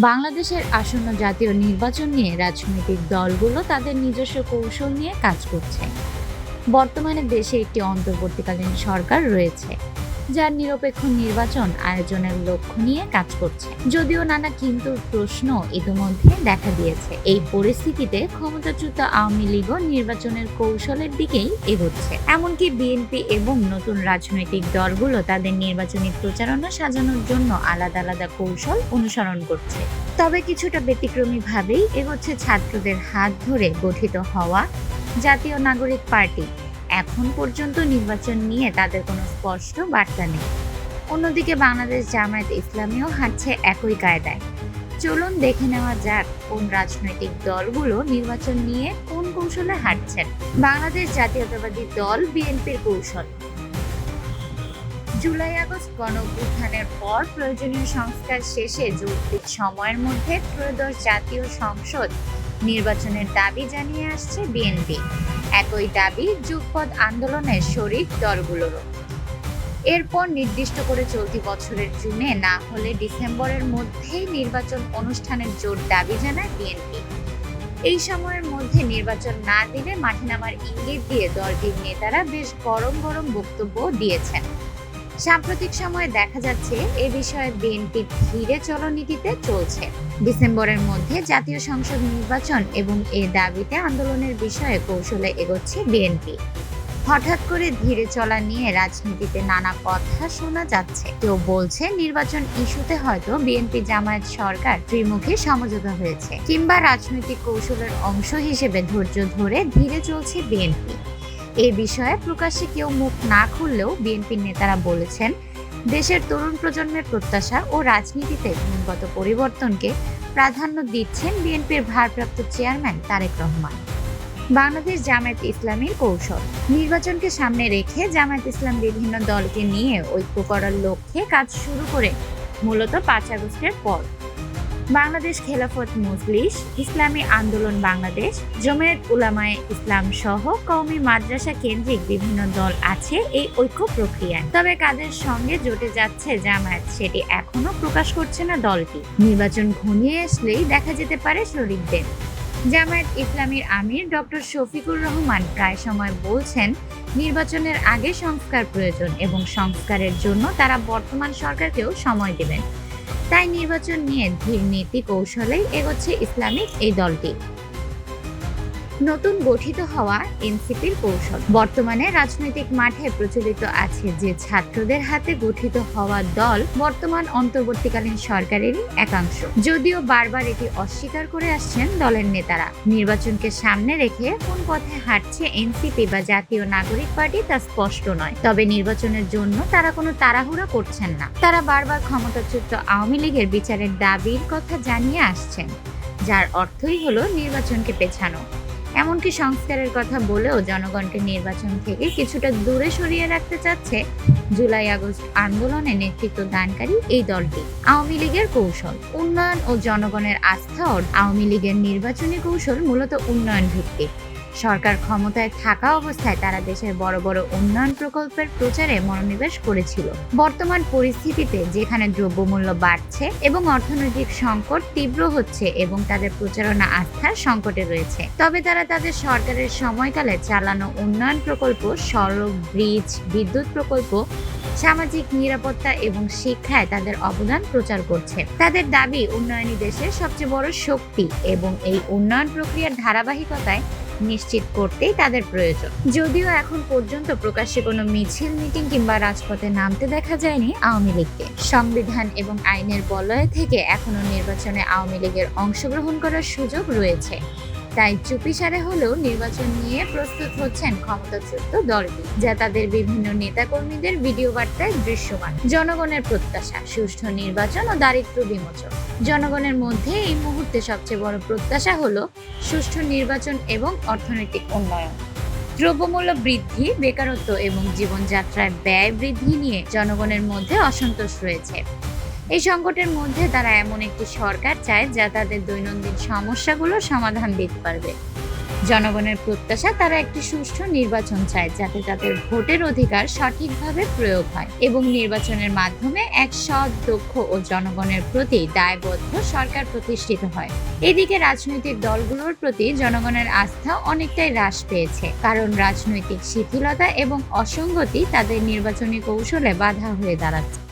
বাংলাদেশের আসন্ন জাতীয় নির্বাচন নিয়ে রাজনৈতিক দলগুলো তাদের নিজস্ব কৌশল নিয়ে কাজ করছে। বর্তমানে দেশে একটি অন্তর্বর্তীকালীন সরকার রয়েছে, যার নিরপেক্ষ নির্বাচন আয়োজনের লক্ষ্য নিয়ে কাজ করছে। যদিও নানা কিন্তু প্রশ্ন ইতিমধ্যে দেখা দিয়েছে, এই পরিস্থিতিতে ক্ষমতাচ্যুত আওয়ামী লীগও নির্বাচনের কৌশলের দিকেই এগোচ্ছে। এমনকি বিএনপি এবং নতুন রাজনৈতিক দলগুলো তাদের নির্বাচনী প্রচারণা সাজানোর জন্য আলাদা আলাদা কৌশল অনুসরণ করছে। তবে কিছুটা ব্যতিক্রমীভাবেই এগোচ্ছে ছাত্রদের হাত ধরে গঠিত হওয়া জাতীয় নাগরিক পার্টি। এখন পর্যন্ত নির্বাচন নিয়ে তাদের কোনো স্পষ্ট বার্তা নেই। অন্যদিকে বাংলাদেশ জামায়াত ইসলামীও হাঁটছে একই কায়দায়। চলুন দেখে নেওয়া যাক কোন রাজনৈতিক দলগুলো নির্বাচন নিয়ে কোন কৌশলে হাঁটছেন। বাংলাদেশ জাতীয়তাবাদী দল বিএনপির কৌশল। জুলাই আগস্ট গণঅভ্যুত্থানের পর প্রয়োজনীয় সংস্কার শেষে যৌক্তিক সময়ের মধ্যে ত্রয়োদশ জাতীয় সংসদ নির্বাচনের দাবি জানিয়ে আসছে বিএনপি। একই দাবি যুগপৎ আন্দোলনের শরিক দলগুলোরও। এরপর নির্দিষ্ট করে চলতি বছরের জুনে না হলে ডিসেম্বরের মধ্যেই নির্বাচন অনুষ্ঠানের জোর দাবি জানায় বিএনপি। এই সময়ের মধ্যে নির্বাচন না দিলে মাঠে নামার ইঙ্গিত দিয়ে দলটির নেতারা বেশ গরম গরম বক্তব্য দিয়েছেন। সাম্প্রতিক সময়ে দেখা যাচ্ছে এ বিষয়ে বিএনপি ধীরে চলনীতিতে চলছে। ডিসেম্বরের মধ্যে জাতীয় সংসদ নির্বাচন এবং এ দাবিতে আন্দোলনের বিষয়ে কৌশলে এগোচ্ছে বিএনপি। হঠাৎ করে ধীরে চলা নিয়ে রাজনীতিতে নানা কথা শোনা যাচ্ছে। কেউ বলছে নির্বাচন ইস্যুতে হয়তো বিএনপি জামায়াত সরকার ত্রিমুখী সমঝোতা হয়েছে, কিংবা রাজনৈতিক কৌশলের অংশ হিসেবে ধৈর্য ধরে ধীরে চলছে বিএনপি। এই বিষয়ে প্রকাশ্যে কেউ মুখ না খুললেও বিএনপির নেতারা বলেছেন, দেশের তরুণ প্রজন্মের প্রত্যাশা ও রাজনীতিতে গুণগত পরিবর্তনকে প্রাধান্য দিচ্ছেন বিএনপির ভারপ্রাপ্ত চেয়ারম্যান তারেক রহমান। বাংলাদেশ জামায়াত ইসলামীর কৌশল। নির্বাচনকে সামনে রেখে জামায়াত ইসলাম বিভিন্ন দলকে নিয়ে ঐক্য করার লক্ষ্যে কাজ শুরু করে মূলত 5 আগস্টের পর। বাংলাদেশ খেলাফত মজলিস, ইসলামী আন্দোলন বাংলাদেশ, জমিয়ত উলামায়ে ইসলাম সহ কওমি মাদ্রাসা কেন্দ্রিক বিভিন্ন দল আছে এই ঐক্য প্রক্রিয়ায়। তবে কাদের সঙ্গে জোটে যাচ্ছে জামায়াত সেটি এখনো প্রকাশ করছে না দলটি। নির্বাচন ঘনিয়ে আসলেই দেখা যেতে পারে শরিকদের। জামায়াত ইসলামীর আমির ডক্টর শফিকুর রহমান প্রায় সময় বলছেন, নির্বাচনের আগে সংস্কার প্রয়োজন এবং সংস্কারের জন্য তারা বর্তমান সরকারকেও সময় দেবেন। তাই নির্বাচন নিয়ে ধীর নীতি কৌশলেই এগোচ্ছে ইসলামিক এই দলটি। নতুন গঠিত হওয়া এনসিপির কৌশল। বর্তমানে রাজনৈতিক মাঠে প্রচলিত আছে যে ছাত্রদের হাতে গঠিত হওয়া দল বর্তমান অন্তর্বর্তীকালীন সরকারেরই একাংশ। যদিও বারবার এটি অস্বীকার করে আসছেন দলের নেতারা। নির্বাচনকে সামনে রেখে কোন পথে হাঁটছে এনসিপি বা জাতীয় নাগরিক পার্টি তা স্পষ্ট নয়। তবে নির্বাচনের জন্য তারা কোনো তাড়াহুড়া করছেন না। তারা বারবার ক্ষমতাচ্যুত আওয়ামী লীগের বিচারের দাবির কথা জানিয়ে আসছেন, যার অর্থই হলো নির্বাচনকে পেছানো। এমনকি সংস্কারের কথা বলেও জনগণকে নির্বাচন থেকে কিছুটা দূরে সরিয়ে রাখতে চাচ্ছে জুলাই আগস্ট আন্দোলনে নেতৃত্ব দানকারী এই দলটি। আওয়ামী লীগের কৌশল। উন্নয়ন ও জনগণের আস্থা। আওয়ামী লীগের নির্বাচনী কৌশল মূলত উন্নয়ন ভিত্তিক। সরকার ক্ষমতায় থাকা অবস্থায় তারা দেশের বড় বড় উন্নয়ন প্রকল্পের প্রচারে মনোনিবেশ করেছিল। বর্তমান পরিস্থিতিতে যেখানে দ্রব্যমূল্য বাড়ছে এবং অর্থনৈতিক সংকট তীব্র হচ্ছে এবং তাদের প্রচারণা আস্থার সংকটে রয়েছে, তবে তারা তাদের সরকারের সময়কালে চালানো উন্নয়ন প্রকল্প, সড়ক, ব্রিজ, বিদ্যুৎ প্রকল্প, সামাজিক নিরাপত্তা এবং শিক্ষায় তাদের অবদান প্রচার করছে। তাদের দাবি উন্নয়নই দেশের সবচেয়ে বড় শক্তি এবং এই উন্নয়ন প্রক্রিয়ার ধারাবাহিকতায় নিশ্চিত করতেই তাদের প্রয়োজন। যদিও এখন পর্যন্ত প্রকাশ্যে কোনো মিছিল, মিটিং কিংবা রাজপথে নামতে দেখা যায়নি আওয়ামী লীগকে। সংবিধান এবং আইনের বলয় থেকে এখনো নির্বাচনে আওয়ামী লীগের অংশগ্রহণ করার সুযোগ রয়েছে। তাই চুপিসারে হলেও নির্বাচন নিয়ে প্রস্তুত হচ্ছেন ক্ষমতাচ্যুত দলটি, যা তাদের বিভিন্ন নেতাকর্মীদের ভিডিও বার্তায় দৃশ্যমান। জনগণের প্রত্যাশা, সুষ্ঠু নির্বাচন ও দারিদ্র্য বিমোচন। জনগণের মধ্যে এই মুহূর্তে সবচেয়ে বড় প্রত্যাশা হলো সুষ্ঠু নির্বাচন এবং অর্থনৈতিক উন্নয়ন। দ্রব্যমূল্য বৃদ্ধি, বেকারত্ব এবং জীবনযাত্রায় ব্যয় বৃদ্ধি নিয়ে জনগণের মধ্যে অসন্তোষ রয়েছে। এই সংকটের মধ্যে তারা এমন একটি সরকার চায় যা তাদের দৈনন্দিন সমস্যাগুলোর সমাধান দিতে পারবে। জনগণের প্রত্যাশা তারা একটি সুষ্ঠু নির্বাচন চায়, যাতে তাদের ভোটের অধিকার সঠিকভাবে প্রয়োগ হয় এবং নির্বাচনের মাধ্যমে এক সৎ, দক্ষ ও জনগণের প্রতি দায়বদ্ধ সরকার প্রতিষ্ঠিত হয়। এদিকে রাজনৈতিক দলগুলোর প্রতি জনগণের আস্থা অনেকটাই হ্রাস পেয়েছে, কারণ রাজনৈতিক শিথিলতা এবং অসঙ্গতি তাদের নির্বাচনী কৌশলে বাধা হয়ে দাঁড়াচ্ছে।